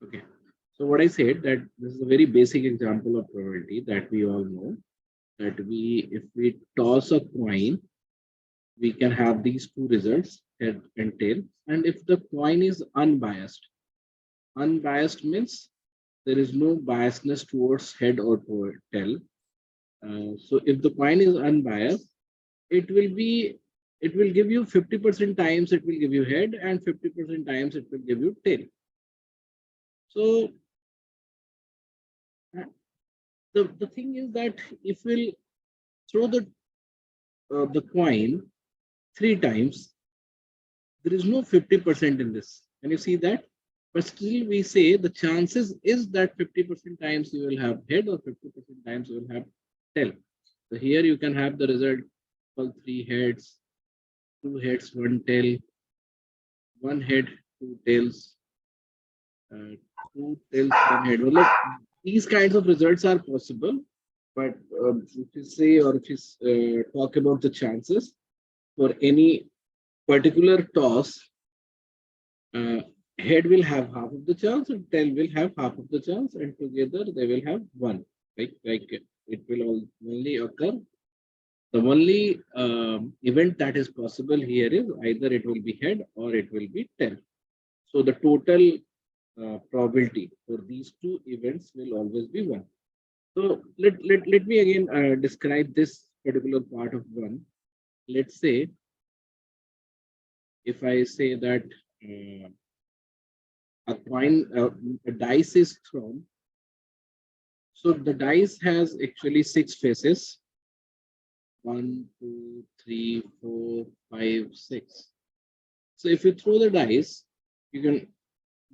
Okay. So what I said that this is a very basic example of probability that we all know that if we toss a coin, we can have these two results, head and tail. And if the coin is unbiased, unbiased means there is no biasness towards head or tail. So if the coin is unbiased, it will be it will give you 50% times it will give you head and 50% times it will give you tail. So the thing is that if we'll throw the coin three times, there is no 50% in this. Can you see that? But still we say the chances is that 50% times you will have head or 50% times you will have tail. So here you can have the result all three heads, two heads, one tail, one head, two tails, two tails, one head. Well, look, these kinds of results are possible, but if you say or if you talk about the chances for any particular toss, head will have half of the chance and tail will have half of the chance, and together they will have one. Like it will only occur. The only event that is possible here is either it will be head or it will be tail. So the total probability for these two events will always be one. So let me again describe this particular part of one. Let's say if I say that a coin, a dice is thrown. So the dice has actually 6 faces. 1, 2, 3, 4, 5, 6. So if you throw the dice, you can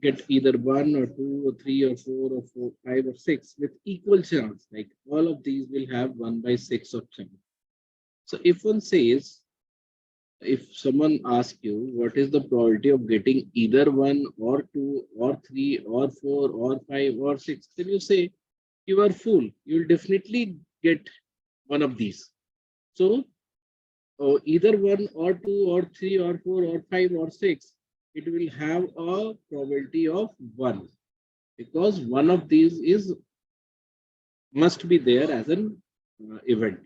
get either 1 or 2 or 3 or 4 or 4, 5 or 6 with equal chance. Like all of these will have 1/6 of chance. So if one says, if someone asks you what is the probability of getting either 1 or 2 or 3 or 4 or 5 or 6, then you say you are fool. You'll definitely get one of these. So either 1 or 2 or 3 or 4 or 5 or 6, it will have a probability of 1 because one of these is must be there as an event.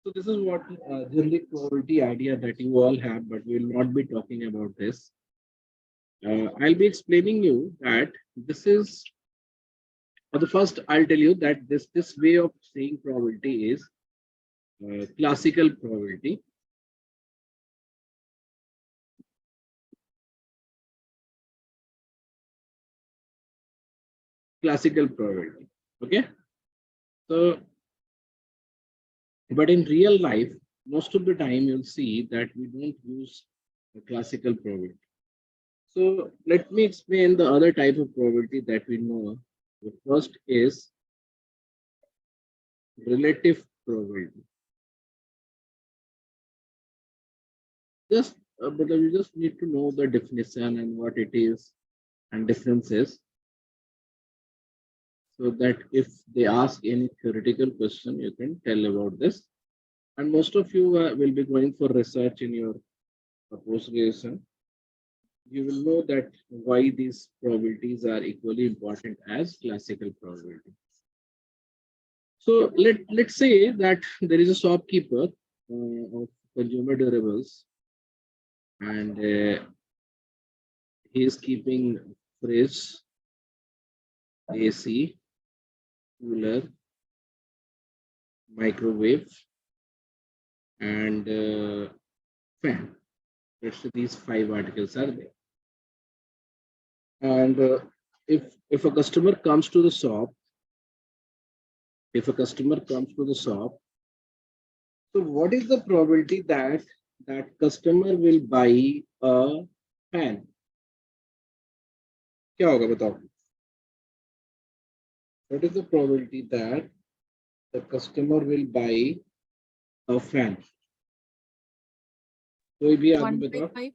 So this is what generally probability idea that you all have, but we will not be talking about this. I'll be explaining you that this is, for the first, I'll tell you that this way of saying probability is classical probability. Classical probability. Okay. So, but in real life, most of the time you'll see that we don't use the classical probability. So let me explain the other type of probability that we know. The first is relative probability. But you just need to know the definition and what it is and differences, so that if they ask any theoretical question, you can tell about this. And most of you will be going for research in your post graduation. You will know that why these probabilities are equally important as classical probability. So let's say that there is a shopkeeper of consumer durables, and he is keeping fridge, AC, cooler, microwave, and fan. These 5 articles are there. And if a customer comes to the shop, so what is the probability that that customer will buy a fan? क्या होगा बताओ? What is the probability that the customer will buy a fan? कोई भी आदमी बताओ.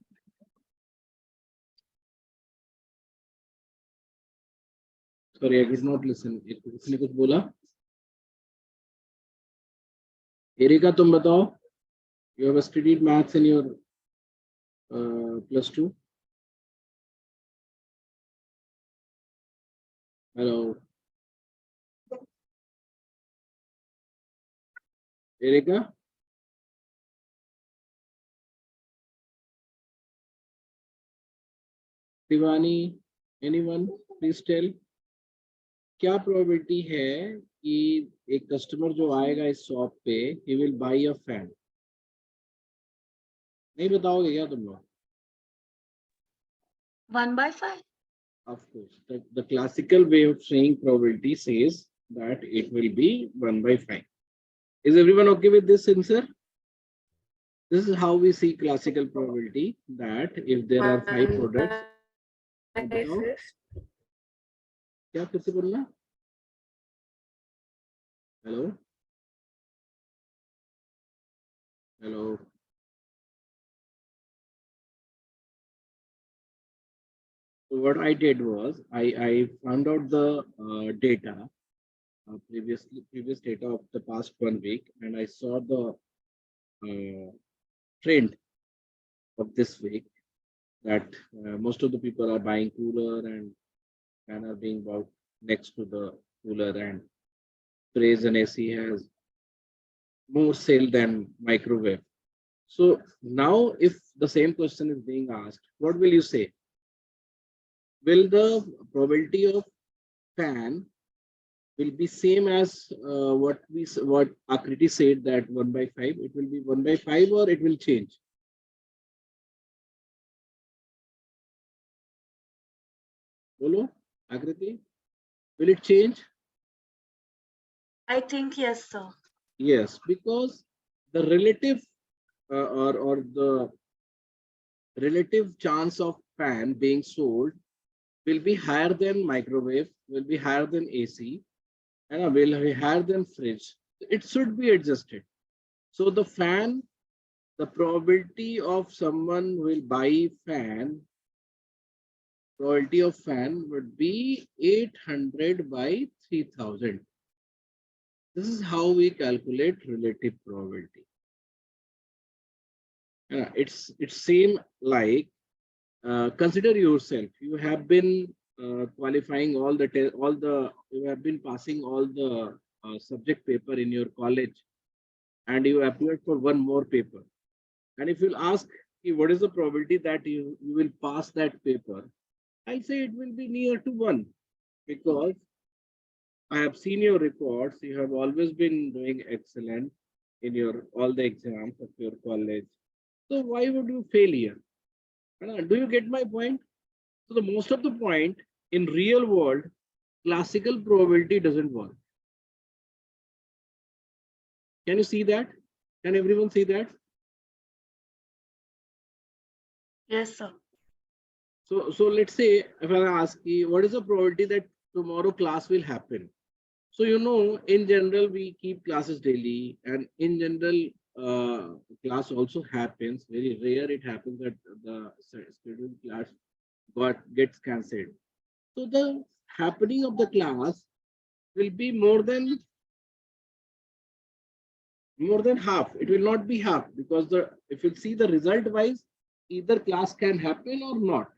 Sorry, I did not listen. किसने कुछ बोला? एरिका तुम बताओ. You have studied maths in your +2. Hello. Erika? Shivani? Anyone? Please tell. क्या प्रोबेबिलिटी है कि एक कस्टमर जो आएगा इस शॉप पे he will by a fan? नहीं बताओगे क्या तुम लोग? 1/5. Of course, the classical way of saying probability says that it will be 1/5. Is everyone okay with this answer? This is how we see classical probability, that if there are 5 products, बताओ क्या फिर से बोलना? Hello? Hello? So what I did was I found out the data, previous data of the past 1 week, and I saw the trend of this week, that most of the people are buying cooler and are being bought next to the cooler, and fridge and AC has more sale than microwave. So now if the same question is being asked, what will you say? Will the probability of fan will be same as what Akriti said, that 1/5? It will be 1/5 or it will change? Bolo, Akriti, will it change? I think yes, sir. Yes, because the relative or the relative chance of fan being sold will be higher than microwave, will be higher than AC, and will be higher than fridge. It should be adjusted. So the fan, the probability of someone will buy fan, probability of fan would be 800 by 3000. This is how we calculate relative probability. It's same like, consider yourself. You have been qualifying you have been passing all the subject paper in your college, and you appeared for one more paper. And if you'll ask me, what is the probability that you will pass that paper, I'll say it will be near to 1, because I have seen your records. You have always been doing excellent in your all the exams of your college. So why would you fail here? Do you get my point? So the most of the point, in real world, classical probability doesn't work. Can you see that? Can everyone see that? Yes, sir. So let's say if I ask you, what is the probability that tomorrow class will happen? So in general we keep classes daily, and in general class also happens. Very rare it happens that the scheduled class gets cancelled. So the happening of the class will be more than half. It will not be half, because if you see the result wise, either class can happen or not.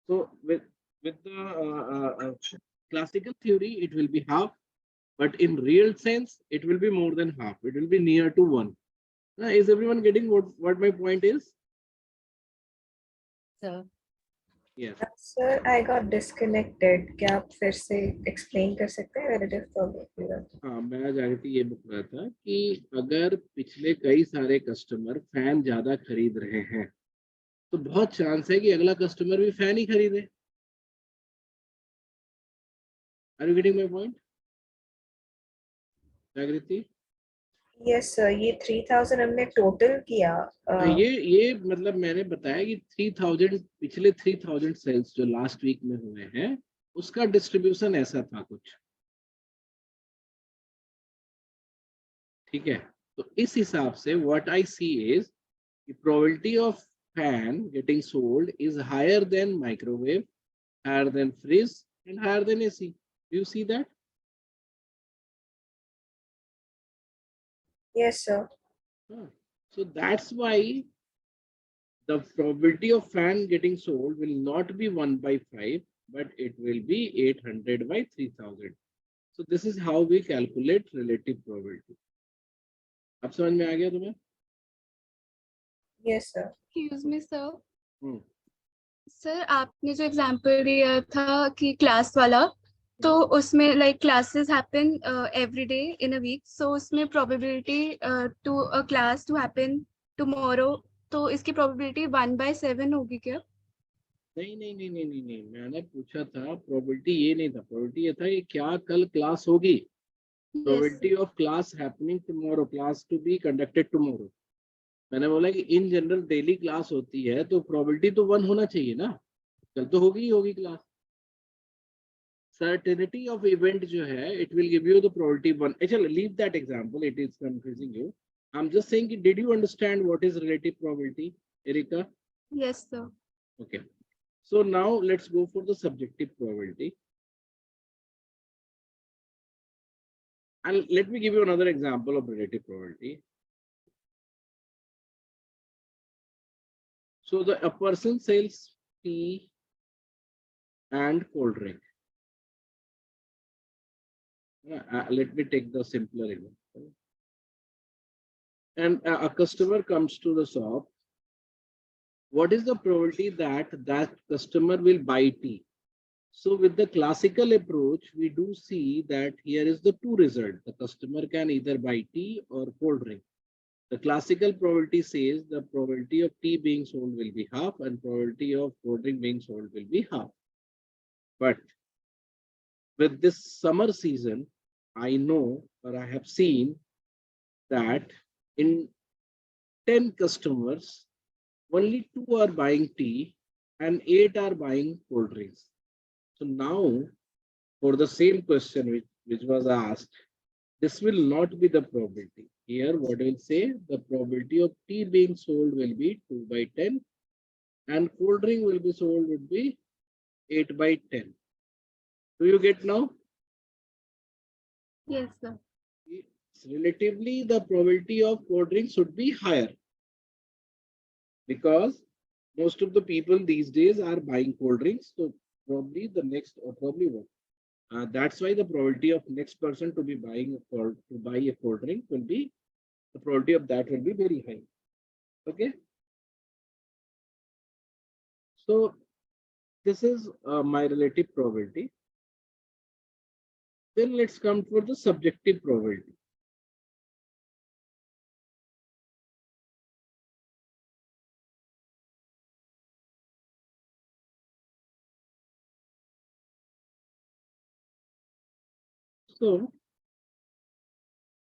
So with the classical theory, it will be half, but in real sense, it will be more than half. It will be near to 1. Is everyone getting what my point is? Sir. Yes. Sir, I got disconnected. क्या आप फिर से explain कर सकते हैं relative probability का? हाँ, मैं जागृति ये बोल रहा था कि अगर पिछले कई सारे कस्टमर फैन ज्यादा खरीद रहे हैं, तो बहुत चांस है कि अगला कस्टमर भी फैन ही खरीदे. Are you getting my point, जागृति? Yes, sir. ये 3000 हमने total किया. ये मतलब मैंने बताया कि 3000 पिछले 3000 सेल्स जो लास्ट वीक में हुए हैं, उसका डिस्ट्रीब्यूशन ऐसा था कुछ. ठीक है, तो इस हिसाब से what I see is the probability of fan getting sold is higher than microwave, higher than fridge, and higher than AC. Do you see that? Yes, sir. So that's why the probability of fan getting sold will not be 1/5, but it will be 800 by 3000. So this is how we calculate relative probability. अब समझ में आ गया तुम्हें? Yes, sir. Excuse me, sir. हम्म, sir आपने जो example दिया था कि क्लास वाला, तो उसमें like classes happen every day in a week, so उसमें probability to a class to happen tomorrow, तो इसकी प्रोबेबिलिटी 1/7 होगी क्या? नहीं नहीं नहीं नहीं नहीं नहीं, मैंने पूछा था प्रोबेबिलिटी ये नहीं था, प्रोबेबिलिटी ये था कि क्या कल क्लास होगी, Yes, probability of class happening tomorrow, class to be conducted tomorrow. मैंने बोला कि इन जनरल डेली क्लास होती है तो प्रोबेबिलिटी तो 1 होना चाहिए ना, कल तो होगी ही होगी क्लास। सर्टेनिटी ऑफ इवेंट जो है, it will give you the probability 1। चलो leave that example, it is confusing you. I am just saying कि did you understand what is relative probability, Erica? yes sir. Okay. So now let's go for the subjective probability. And let me give you another example of relative probability. So a person sells tea and cold drink. Let me take the simpler example. And a customer comes to the shop. What is the probability that that customer will buy tea? So with the classical approach, we do see that here is the two result. The customer can either buy tea or cold drink. The classical probability says the probability of tea being sold will be half and probability of cold drink being sold will be half. But with this summer season, I know or I have seen that in 10 customers, only 2 are buying tea and 8 are buying cold drinks. So now, for the same question which was asked, this will not be the probability. Here, what will say, the probability of tea being sold will be 2/10 and cold drink will be sold would be 8/10. Do you get now? Yes sir. Relatively, the probability of cold drink should be higher because most of the people these days are buying cold drinks. So probably the next or probably what? That's why the probability of next person to be buying to buy a cold drink will be, the probability of that will be very high. Okay. So this is my relative probability. Then let's come for the subjective probability. So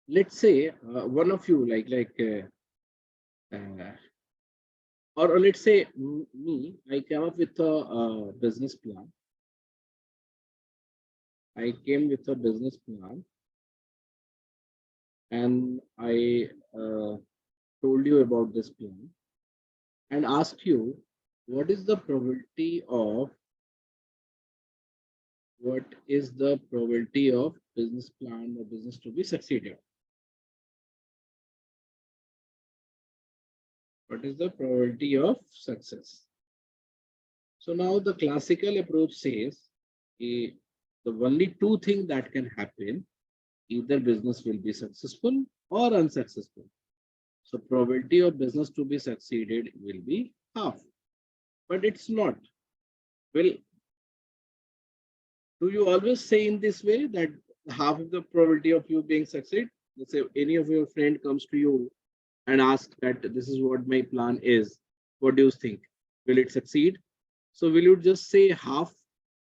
let's say one of you or let's say me, I came up with a business plan. I came with a business plan and I told you about this plan and asked you what is the probability of business plan or business to be succeeded. What is the probability of success? So now the classical approach says the only two things that can happen, either business will be successful or unsuccessful. So probability of business to be succeeded will be half, but it's not. Well, do you always say in this way that half of the probability of you being succeed? Let's say any of your friend comes to you and asks that this is what my plan is. What do you think? Will it succeed? So will you just say half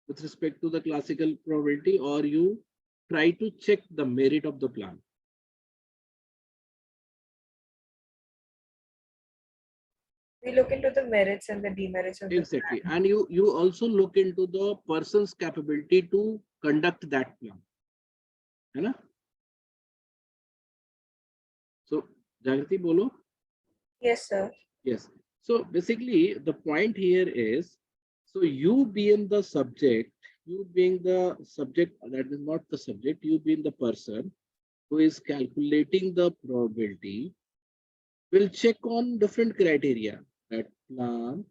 with respect to the classical probability, or you try to check the merit of the plan? We look into the merits and the demerits of the Exactly. And you also look into the person's capability to conduct that plan. है ना? So Jagrati bolo. Yes, sir. Yes. So basically the point here is, so you being the subject, that is not the subject, you being the person who is calculating the probability, will check on different criteria, that plan,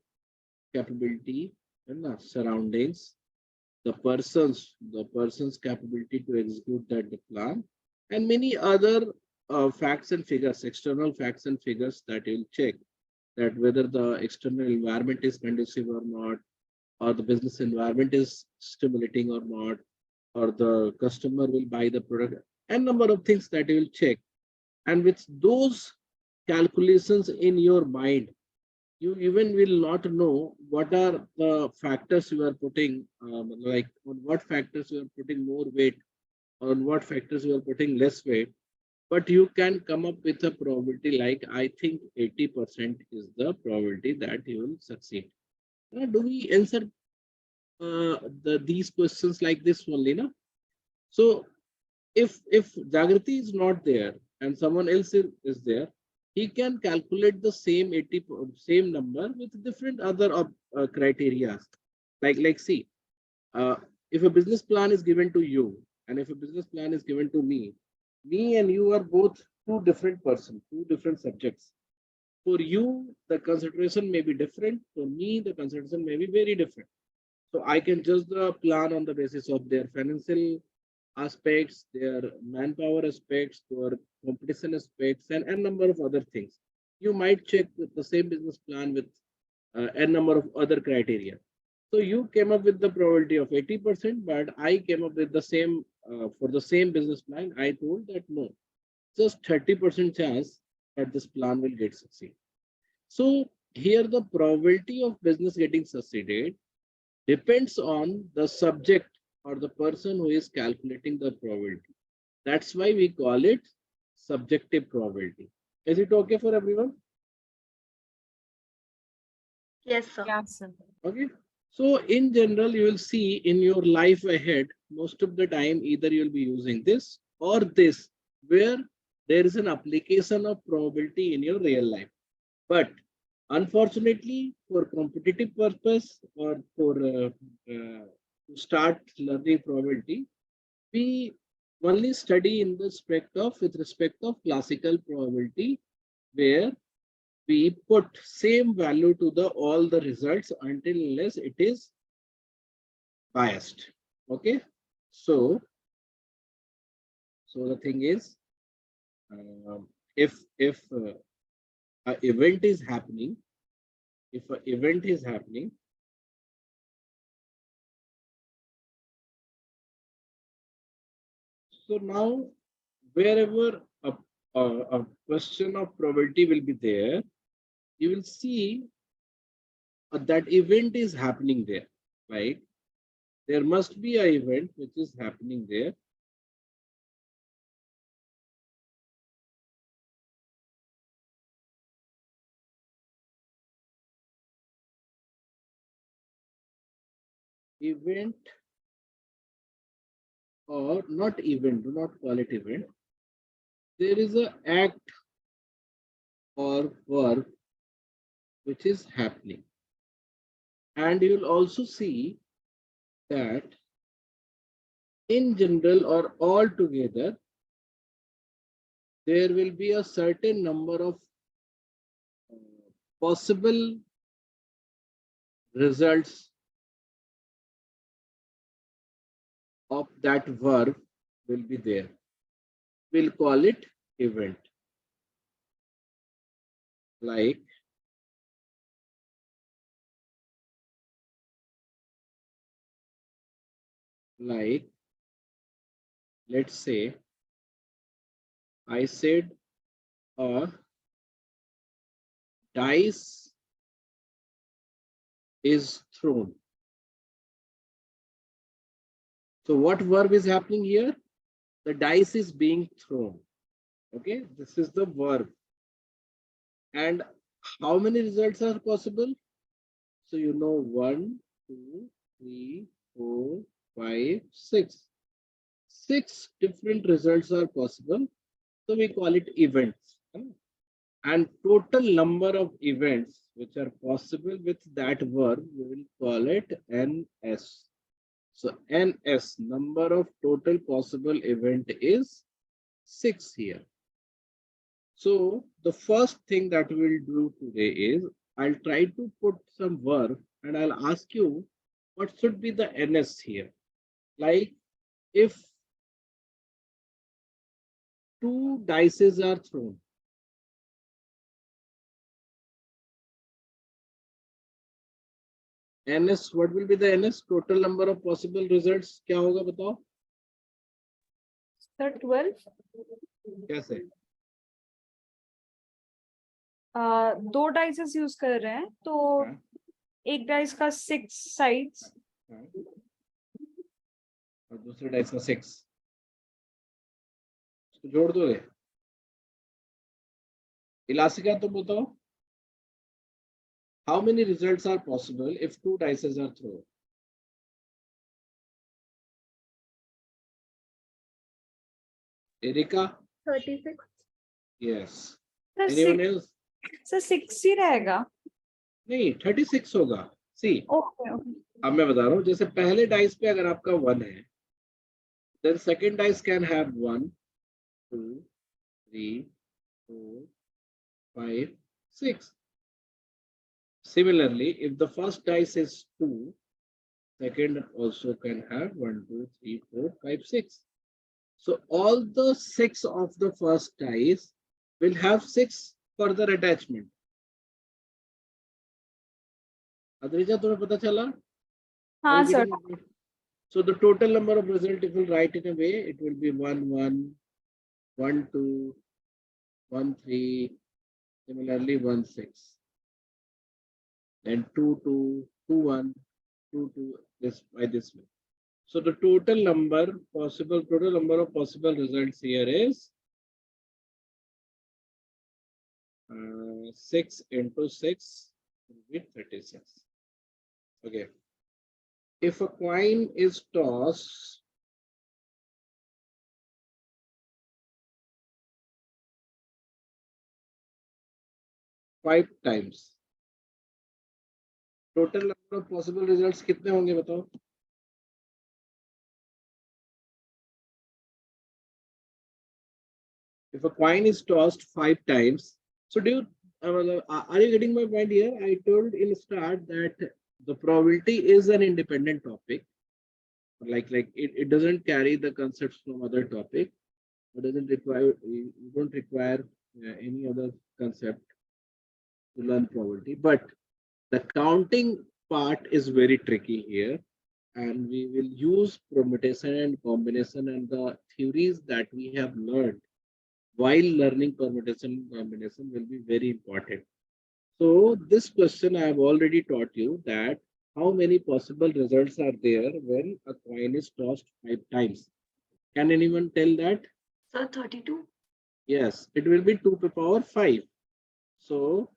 capability, and surroundings, the person's capability to execute that plan, and many other facts and figures, external facts and figures that you'll check that whether the external environment is conducive or not, or the business environment is stimulating or not, or the customer will buy the product, and number of things that you will check. And with those calculations in your mind, you even will not know what are the factors you are putting, like on what factors you are putting more weight, on what factors you are putting less weight, but you can come up with a probability like I think 80% is the probability that you will succeed. Now, do we answer these questions like this only? No? So if Jagrati is not there and someone else is there, he can calculate the same same number with different other criteria. Like see, uh, if a business plan is given to you and if a business plan is given to me and you are both two different persons, two different subjects. For you, the consideration may be different. For me, the consideration may be very different. So I can judge the plan on the basis of their financial aspects, their manpower aspects, their competition aspects, and a number of other things. You might check with the same business plan with a number of other criteria. So you came up with the probability of 80%, but I came up with the same for the same business plan. I told that no, just 30% chance that this plan will get succeed. So here the probability of business getting succeeded depends on the subject or the person who is calculating the probability. That's why we call it subjective probability. Is it okay for everyone? Yes, sir. Yeah, sir. Okay. So in general, you will see in your life ahead, most of the time, either you'll be using this or this, where there is an application of probability in your real life. But unfortunately, for competitive purpose or for to start learning probability, we only study in the with respect of classical probability, where we put same value to the all the results until unless it is biased. Okay, so the thing is, if an event is happening, so now wherever a question of probability will be there, you will see that event is happening there, right? There must be an event which is happening there. Event or not event, do not call it event. There is an act or verb which is happening. And you will also see that in general or all together, there will be a certain number of possible results of that verb will be there. We'll call it event. Like let's say I said a dice is thrown. So what verb is happening here? The dice is being thrown. Okay, this is the verb. And how many results are possible? So you know 1, 2, 3, 4, 5, 6. 6 different results are possible. So we call it events. And total number of events which are possible with that verb, we will call it NS. So NS, number of total possible event is 6 here. So the first thing that we'll do today is I'll try to put some verb and I'll ask you what should be the NS here? Like if 2 dices are thrown, NS, what will be the NS? Total number of possible results क्या होगा बताओ? Sir, 12. कैसे? दो dices use कर रहे हैं तो हाँ, एक डाइस का 6 साइड्स हाँ। और दूसरे डाइस का 6 इसको जोड़ दोगे? इलास्टिका तो बताओ, how many results are possible if 2 dices are thrown? Erika? 36. Yes. Sir Anyone else? Sir 6 ही रहेगा. नहीं, 36 होगा. See, okay okay. अब मैं बता रहा हूँ, जैसे पहले डाइस पे अगर आपका 1 है, then second dice can have 1, 2, 3, 4, 5, 6. Similarly, if the first dice is 2, second also can have 1, 2, 3, 4, 5, 6. So all the 6 of the first dice will have 6 further attachment. Adrija, तुम्हें पता चला? हाँ sir. So the total number of result, if we write in a way, it will be 1, 1, 1, 2, 1, 3, similarly 1, 6. Then 2, 2, 2, 1, 2, 2, this by this way. So the total number of possible results here is 6 into 6 will be 36. Okay. If a coin is tossed five times, total number of possible results कितने होंगे बताओ? If a coin is tossed 5 times, so do you are you getting my point here? I told in start that the probability is an independent topic. Like it doesn't carry the concepts from other topic. It doesn't require, you don't require any other concept to learn probability. But the counting part is very tricky here, and we will use permutation and combination and the theories that we have learned while learning permutation and combination will be very important. So this question I have already taught you that how many possible results are there when a coin is tossed 5 times. Can anyone tell that? Sir, 32. Yes, it will be 2 to the power 5. So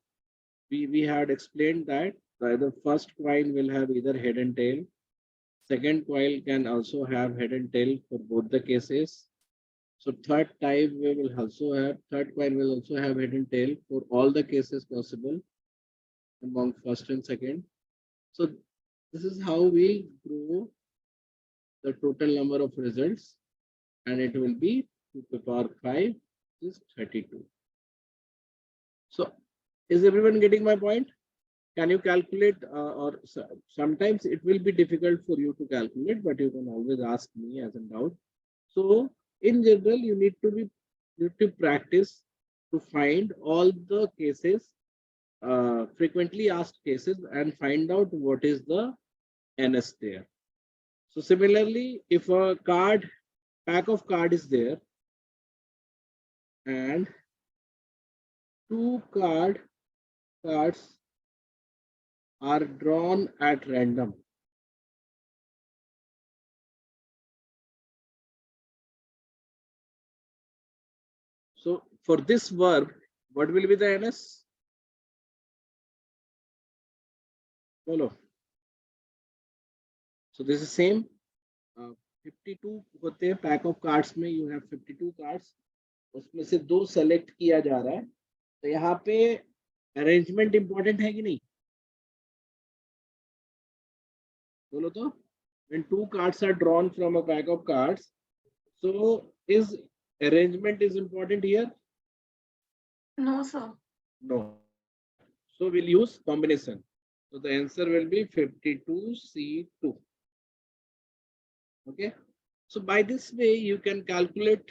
we had explained that the first coin will have either head and tail. Second coin can also have head and tail for both the cases. So third coin will also have head and tail for all the cases possible among first and second. So this is how we grow the total number of results, and it will be 2 to the power 5 is 32. So is everyone getting my point? Can you calculate or sometimes it will be difficult for you to calculate, but you can always ask me as a doubt. So in general, you need to practice to find all the cases, frequently asked cases, and find out what is the NS there. So similarly, if a pack of card is there and 2 cards are drawn at random. So for this verb, what will be the NS? Follow. So this is same. 52 होते हैं pack of cards में, you have 52 cards. उसमें से 2 select किया जा रहा है. तो यहाँ पे arrangement important है कि नहीं? बोलो तो. When 2 cards are drawn from a pack of cards, so is arrangement is important here? No, sir. No. So we'll use combination. So the answer will be 52C2. Okay. So by this way, you can calculate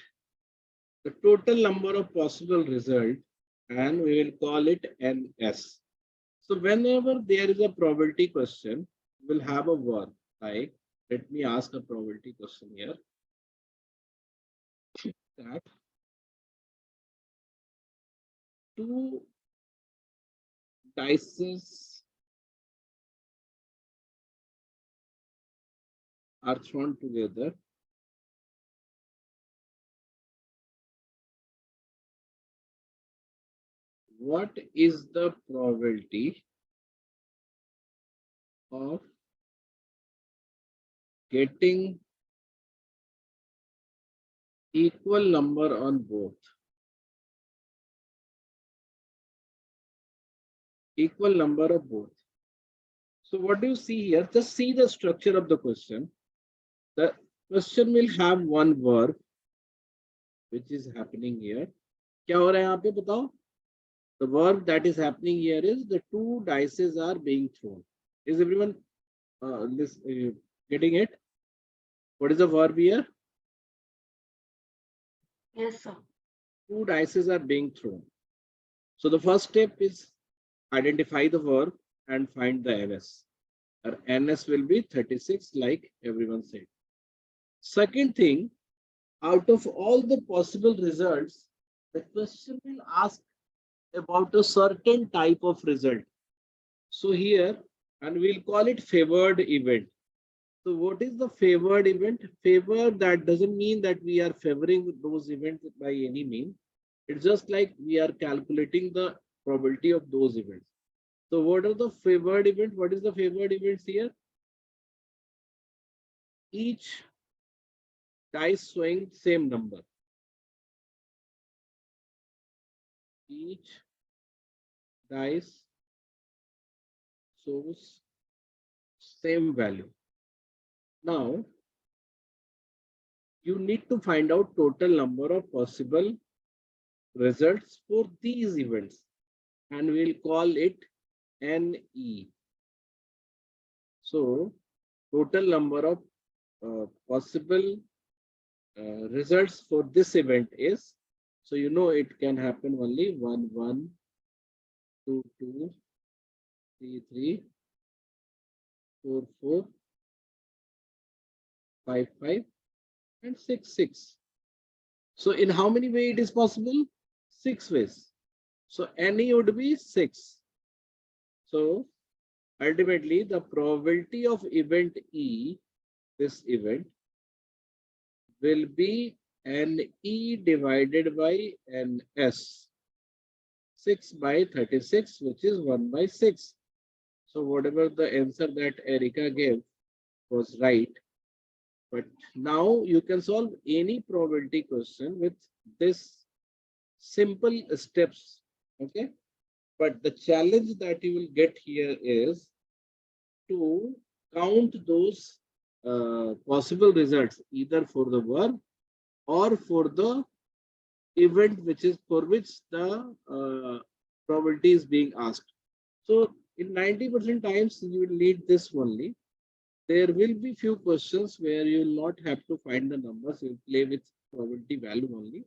the total number of possible results and we will call it NS. So whenever there is a probability question, we'll have a verb like, let me ask a probability question here. That two dices are thrown together. What is the probability of getting equal number on both? Equal number of both. So what do you see here? Just see the structure of the question. The question will have one verb, which is happening here. क्या हो रहा है यहाँ पे बताओ? The verb that is happening here is the two dices are being thrown. Is everyone getting it? What is the verb here? Yes, sir. Two dices are being thrown. So the first step is identify the verb and find the NS. Our NS will be 36, like everyone said. Second thing, out of all the possible results, the question will ask about a certain type of result. So here, and we'll call it favored event. So what is the favored event? Favor, that doesn't mean that we are favoring those events by any means. It's just like we are calculating the probability of those events. So what are the favored events? What is the favored events here? Each dice showing same number. Each dice shows same value. Now, you need to find out total number of possible results for these events, and we'll call it NE. So, total number of possible results for this event is, so you know it can happen only 1, 1, 2, 2, 3, 3, 4, 4, 5, 5, and 6, 6. So in how many ways it is possible? 6 ways. So NE would be 6. So ultimately the probability of event E, this event, will be NE divided by NS. 6 by 36, which is 1 by 6. So whatever the answer that Erica gave was right. But now you can solve any probability question with this simple steps. Okay. But the challenge that you will get here is to count those possible results either for the verb or for the event which is for which the probability is being asked. So in 90% times you will need this only. There will be few questions where you will not have to find the numbers, you will play with probability value only.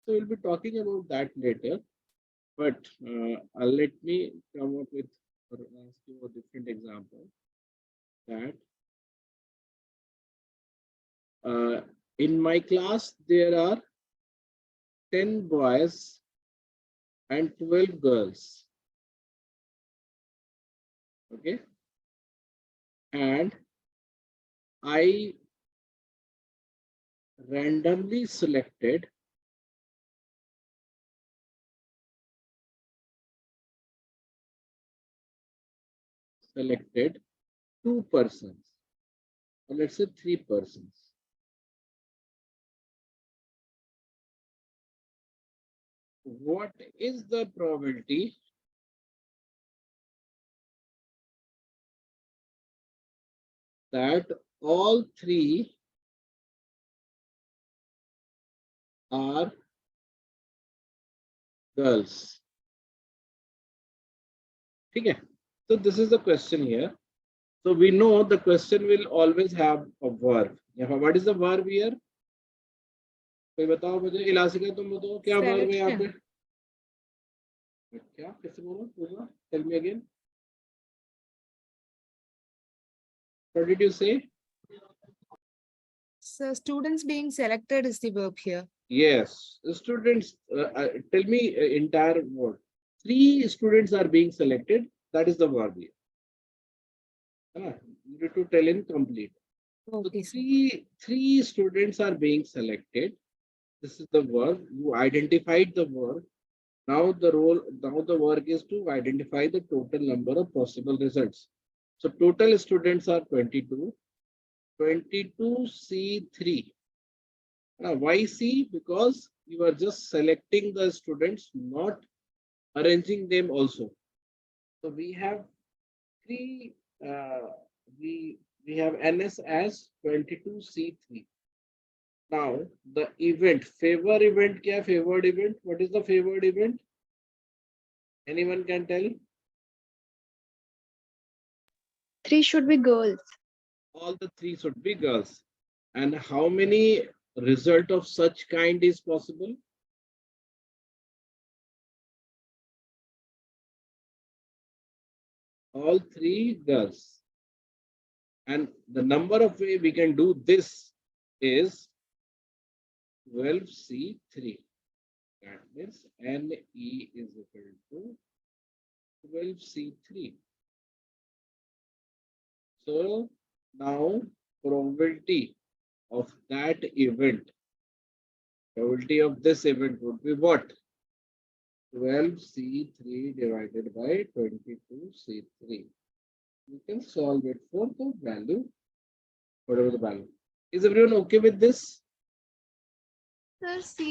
So we'll be talking about that later. But let me come up with or ask you a different example. That in my class there are 10 boys and 12 girls. Okay. And I randomly selected two persons, or let's say 3 persons. What is the probability that all 3 are girls? ठीक है, So this is the question here. So we know the question will always have a verb. What is the verb here? कोई बताओ मुझे, इलासिका तुम बताओ क्या verb है यहाँ पे? क्या कैसे बोलो? Tell me again. What did you say? So students being selected is the verb here. Yes, the students. Tell me entire word. 3 students are being selected. That is the verb here. You need to tell in complete. Okay. So three students are being selected. This is the verb. You identified the verb. Now the work is to identify the total number of possible results. So total students are 22. 22 C3. Now why C? Because you are just selecting the students, not arranging them also. So we have we have NS as 22 C3. Now the event, favored event? What is the favored event? Anyone can tell? 3 should be girls. All the 3 should be girls. And how many result of such kind is possible? All 3 girls. And the number of way we can do this is 12C3. That means NE is equal to 12C3. So now probability of that event, probability of this event would be what? 12C3 divided by 22C3. You can solve it for the value, whatever the value. Is everyone okay with this? Sir see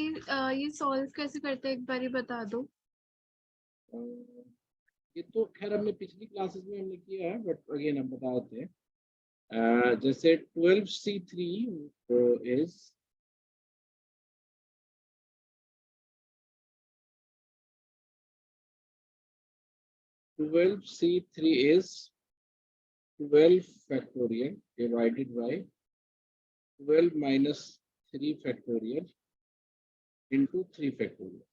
ये solve कैसे करते हैं एक बार ही बता दो. ये तो खैर हमने पिछली क्लासेस में हमने किया है, बट अगेन हम बता देते हैं. जैसे 12C3 is 12 factorial divided by 12 minus 3 factorial into 3 factorial.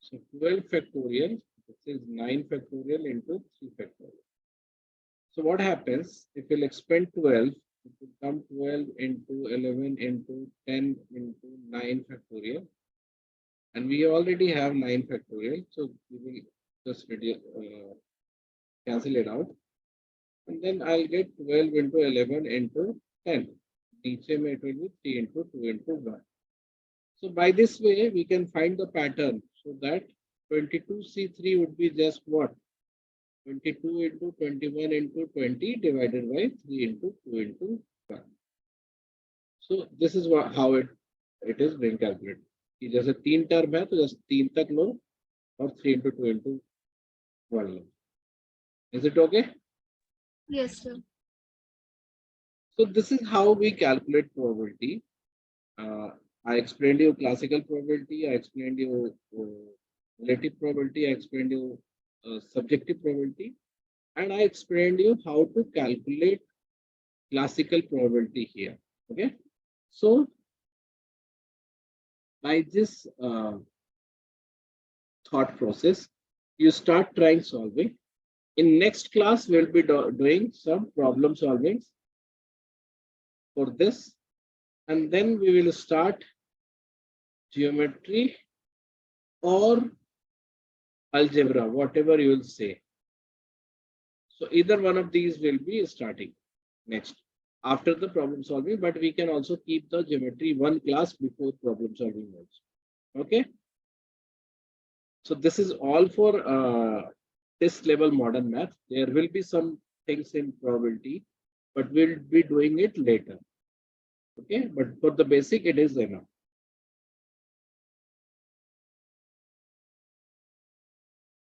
So 12 factorial, this is 9 factorial into 3 factorial. So what happens if we'll expand 12, it will come 12 into 11 into 10 into 9 factorial. And we already have 9 factorial. So we will just cancel it out. And then I'll get 12 into 11 into 10. Each it will be 3 into 2 into 1. So by this way, we can find the pattern. So that 22C3 would be just what? 22 into 21 into 20 divided by 3 into 2 into 1. So this is how it is being calculated. जैसे 3 term है तो just 3 तक लो और 3 into 2 into 1 low. Is it okay? Yes sir. So this is how we calculate probability. I explained you classical probability. I explained you relative probability. I explained you subjective probability, and I explained you how to calculate classical probability here. Okay, so by this thought process, you start trying solving. In next class, we'll be doing some problem solving for this, and then we will start geometry or algebra, whatever you will say. So either one of these will be starting next after the problem solving, but we can also keep the geometry one class before problem solving also. Okay. So this is all for this level modern math. There will be some things in probability, but we'll be doing it later. Okay, but for the basic, it is enough.